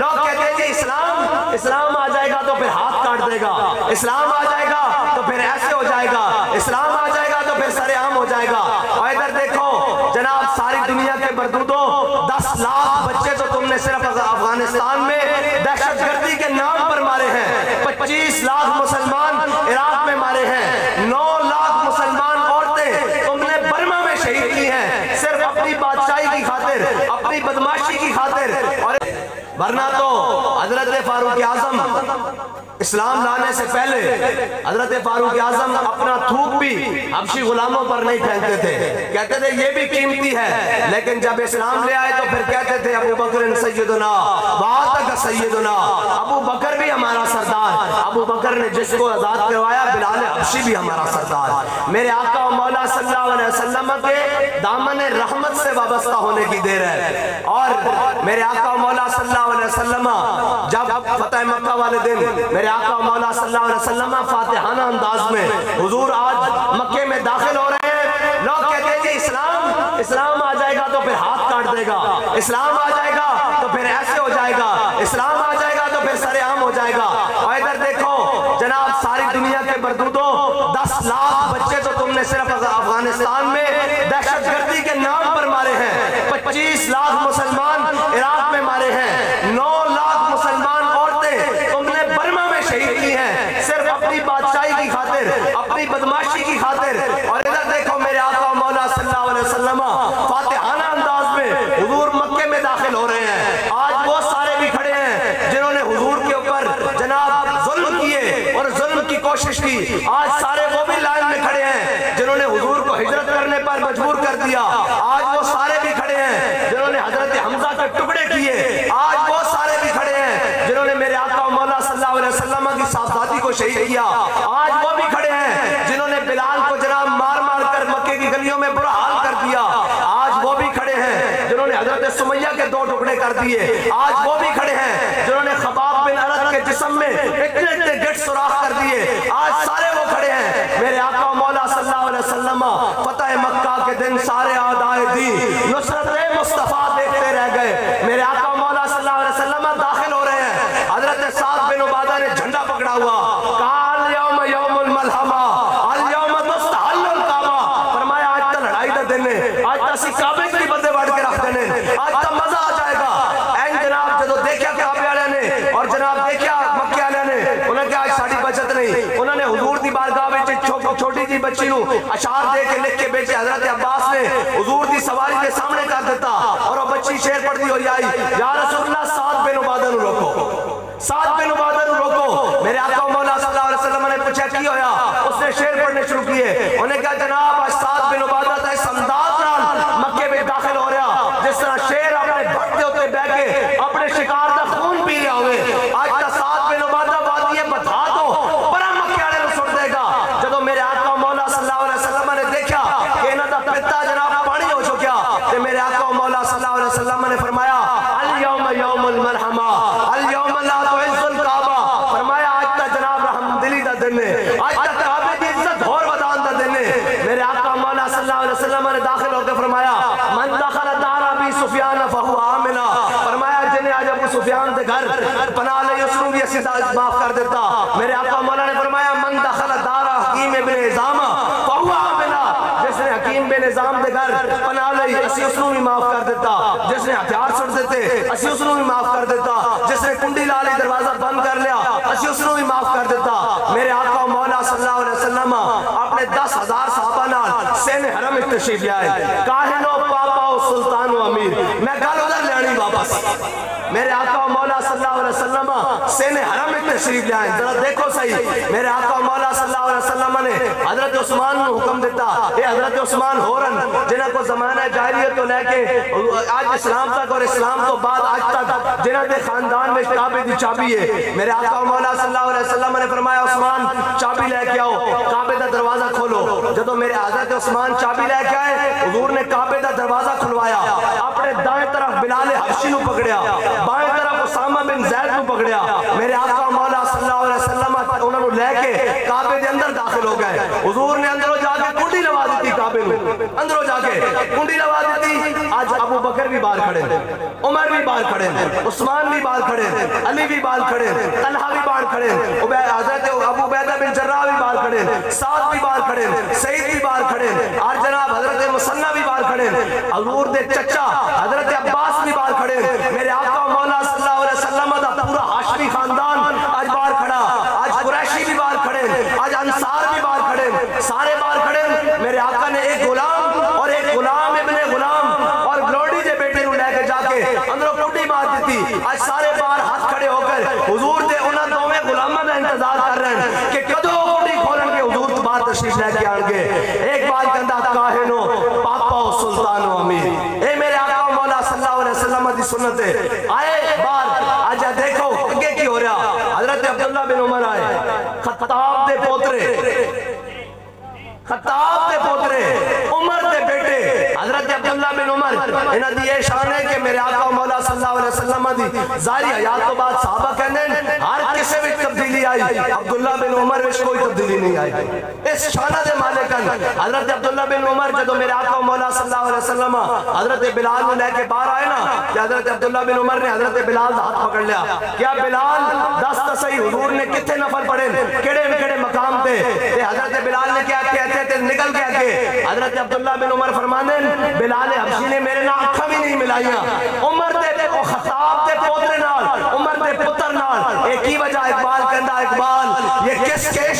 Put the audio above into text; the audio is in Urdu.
لوگ کہتے ہیں کہ اسلام آ جائے گا تو پھر ہاتھ کاٹ دے گا، اسلام آ جائے گا تو پھر ایسے ہو جائے گا، اسلام آ جائے گا تو پھر سر عام ہو جائے گا۔ اور ادھر دیکھو جناب، ساری دنیا کے بردودوں 10 لاکھ بچے تو تم نے صرف افغانستان میں دہشت گردی کے نام پر مارے ہیں، 25 لاکھ مسلمان عراق میں مارے ہیں، 9 لاکھ مسلمان عورتیں تم نے برما میں شہید کی ہیں، صرف اپنی بادشاہی کی خاطر، اپنی بدماشی کی خاطر۔ اور ورنہ تو حضرت فاروق اعظم اسلام لانے سے پہلے حضرت فاروق اعظم اپنا تھوک بھی حبشی غلاموں پر نہیں پھینکتے تھے، کہتے تھے یہ بھی قیمتی ہے، لیکن جب اسلام لے آئے تو پھر کہتے تھے ابو بکر سیدنا وآتک سیدنا، ابو بکر بھی ہمارا سردار، ابو بکر نے جس کو آزاد کروایا بلال حبشی بھی ہمارا سردار۔ میرے آقا و مولا صلی اللہ علیہ وسلم کے دامن رحمت سے وابستہ ہونے کی دیر ہے۔ اور میرے آقا و مولا صلی اللہ علیہ وسلم جب فتح مکہ والے دن میرے آقا و مولا صلی اللہ علیہ وسلم فاتحانہ انداز میں حضور آج مکے میں داخل ہو رہے ہیں، لوگ کہتے ہیں کہ اسلام آ جائے گا تو پھر ہاتھ کاٹ دے گا، اسلام آ جائے گا تو پھر ایسے ہو جائے گا، اسلام آ جائے گا تو پھر سر عام ہو جائے گا۔ اور ادھر دیکھو جناب، ساری دنیا کے بردودوں 10 لاکھ بچے تو تم نے صرف افغانستان میں دہشت گردی کے نام پر مارے ہیں، 25 لاکھ مسلمان عراق میں مارے ہیں، 9 لاکھ مسلمان عورتیں تم نے برما میں شہید کی ہیں، صرف اپنی بادشاہی کی خاطر، اپنی بدماشی کی خاطر۔ اور ادھر دیکھو میرے آقا و مولا صلی اللہ علیہ وسلم فاتحانہ انداز میں حضور مکے میں داخل ہو رہے ہیں۔ آج وہ سارے بھی کھڑے ہیں جنہوں نے حضور کے اوپر جناب ظلم کیے اور ظلم کی کوشش کی، آج سارے وہ بھی لائن میں کھڑے ہیں جنہوں نے حضور کو ہجرت کرنے پر مجبور کر دیا، آج وہ سارے بھی کھڑے ہیں جنہوں نے حضرت حمزہ کے ٹکڑے کیے، آج وہ سارے بھی کھڑے ہیں جنہوں نے میرے آقا و مولا صلی اللہ علیہ وسلم کی صحاباتی کو شہید کیا، آج وہ بھی کھڑے ہیں جنہوں نے بلال کو جناب مار مار کر مکے کی گلیوں میں برا حال کر دیا، آج وہ بھی کھڑے ہیں جنہوں نے حضرت سمیہ کے 2 ٹکڑے کر دیے، آج وہ بھی کھڑے ہیں جنہوں نے خباب بن ارد کے جسم میں اتنے گٹ سوراخ کر دیے، آج سارے وہ کھڑے ہیں۔ میرے آقا و مولا صلی اللہ علیہ وسلم فتح مکہ کے دن سارے اعدائے دین نصرت مصطفیٰ دیکھتے رہ گئے، میرے آقا و مولا صلی اللہ علیہ وسلم داخل ہو رہے ہیں، حضرت سعد بن عبادہ نے جھنڈا پکڑا ہوا، کہا اليوم یوم الملحمہ اليوم تستحل الکعبہ، فرمایا آج تا لڑائی دا دن ہے، آج تا اسی کعبے کی بندے بڑھ کے رکھ دینے، آج تا مزہ آ جائے گا۔ این جناب جدو دیکھیا کعبے والے نے اور جناب دیکھیا مکے والے نے، انہوں نے کہا آج ساڑھی بچت نہیں، انہوں نے حضور دی بارگاہ میں چھوٹی جی بچی نو اشعار دے کے لکھ کے بیچے، حضرت عباس نے حضور دی سواری کے سامنے کر دیتا اور وہ بچی شعر پڑھ دی ہوئی آئی، یا رسول اللہ سعد بن عبادہ نو روکو، سعد بن عبادہ نو روکو۔ میرے آقا و مولا صلی اللہ علیہ وسلم نے پوچھا کی ہویا، اس نے شعر پڑھنے شروع کیے، انہوں نے کہا جناب آج سعد بن عبادہ تا اس انداز نال مکے میں داخل ہو رہا جس طرح شیر اپنے بھٹتے ہوتے بہ کے اپنے شکار دا خون پی رہا ہوئے، آج تا سعد بن عبادہ وادی بتا دو برا مکے والے نو سٹ دے گا۔ جدو میرے آقا و مولا صلی اللہ علیہ وسلم نے دیکھا کہ انہاں دا پتا جناب پانی ہو چکیا، کہ میرے آقا و مولا صلی اللہ علیہ وسلم نے فرمایا اليوم یوم المرحمہ اليوم لا تعز الکعبہ، فرمایا آج تا جناب رحم دلی دا دن ہے، آج تا کعبے دی عزت اور بدان دا دن ہے۔ میرے آقا مولا صلی اللہ علیہ وسلم نے داخل ہو کے فرمایا من دخل دار ابی سفیان فہو آمنا، فرمایا جنہیں آج ابو سفیان دے گھر پناہ لے اس بھی اسی معاف کر دیتا۔ میرے آقا مولا نے فرمایا من دخل دار حکیم ابن نظام فہو آمنا، جس نے حکیم بن نظام دے گھر پناہ لئی اسی اس بھی معاف کر دیتا، جس نے ہتھیار سٹ دیتے اسی اس بھی معاف کر دیتا، جس نے کنڈی لالی دروازہ بند کر لیا اسی اس بھی معاف کر دیتا۔ میرے آقا مولا صلی اللہ علیہ وسلم اپنے 10,000 صحابہ نال سین حرم تشریف لے آئے، کاہن و پاپا و سلطان و امیر، میں گل ادھر لے آنی واپس۔ میرے آقا مولا صلی اللہ علیہ وسلم سین حرم میں تشریف لے آئے، ذرا دیکھو صحیح، میرے آقا مولا صلی اللہ علیہ وسلم نے حضرت عثمان کو حکم دیتا، اے حضرت عثمان ہورن جنہاں کو زمانہ جاہلیت تو لے کے آج اسلام تک اور اسلام تو بعد آج تک جنہاں دے خاندان میں کعبے دی چابی ہے، میرے آقا مولا صلی اللہ علیہ وسلم نے فرمایا عثمان چابی لے کے آؤ، کعبے دا دروازہ کھولو۔ جدو میرے حضرت عثمان چابی لے کے آئے، حضور نے کعبے دا دروازہ کھلوایا، اپنے دائیں طرف بلال حبشی نو پکڑیا، بائیں طرف اسامہ بن زید کو پکڑیا، میرے آقا مولا صلی اللہ علیہ وسلم انہوں نے لے کے کعبے دے اندر داخل ہو گئے، حضور نے اندروں جا کے کنڈی لوا دیتی، کعبے میں اندروں جا کے کنڈی لوا دیتی، آج ابو بکر بھی باہر کھڑے ہیں، عمر بھی باہر کھڑے ہیں، عثمان بھی باہر کھڑے ہیں، علی بھی باہر کھڑے ہیں، طلحہ بھی باہر کھڑے ہیں، حضرت ابو عبیدہ بن جراح بھی باہر کھڑے ہیں، سعد بھی باہر کھڑے ہیں، سعید بھی باہر کھڑے ہیں، اور جناب حضرت مسنہ بھی باہر کھڑے ہیں، حضور دے چچا حضرت عباس بھی باہر کھڑے ہیں، میرے آقا مولا صلی اللہ علیہ وسلم دا پورا ہاشمی خاندان آج باہر کھڑا، آج قریشی بھی باہر کھڑے ہیں، آج انصار بھی باہر کھڑے ہیں، سارے باہر کھڑے ہیں۔ میرے آقا نے ایک غلام اور ایک غلام ابن غلام اور گلوڑی دے بیٹے نو لے کے جا کے اندروں کٹی مار دیتی، آج سارے باہر ہاتھ کھڑے ہو کر حضور دے انہاں دوویں غلاماں دا انتظار کر رہے ہیں کہ کدوں کٹی کھولن کے حضور تو باہر تشریف لے کے آن گے۔ ایک بات کہندا کاہنو پاپا و سلطان و امیر، اے میرے آقا مولا صلی اللہ علیہ وسلم دی سنت ہے، آئے باہر آج دیکھو اگے کی ہو رہا۔ حضرت عبداللہ بن عمر آئے، خطاب دے پوترے، خطاب دے پوترے، عمر دے بیٹے حضرت عبداللہ بن عمر، انہاں دی یہ شان ہے کہ میرے آقا مولا صلی اللہ علیہ وسلم دی ظاہری حیات تو بعد صحابہ کہندے ہیں ہر کسے وچ تبدیلی آئی، عبداللہ بن عمر وچ کوئی تبدیلی نہیں آئی۔ اس شان دے مالکن حضرت عبداللہ بن عمر جدوں میرے آقا مولا صلی اللہ علیہ وسلم حضرت بلال کو لے کے باہر آئے نا، کہ حضرت عبداللہ بن عمر نے حضرت بلال دا ہاتھ پکڑ لیا، کیا بلال دس صحیح حضور نے کتنے نفل پڑھے، کیڑے مقام تے حضرت بلال نے کیا کہتے تھے نکل گیا کہ حضرت عبداللہ بن عمر فرمانے بلال حبشی نے میرے نال اکھاں بھی نہیں ملائیاں، عمر دے خطاب دے پوترے نال، عمر دے پتر نال، ایک ہی وجہ اقبال کہندا اقبال یہ کس کے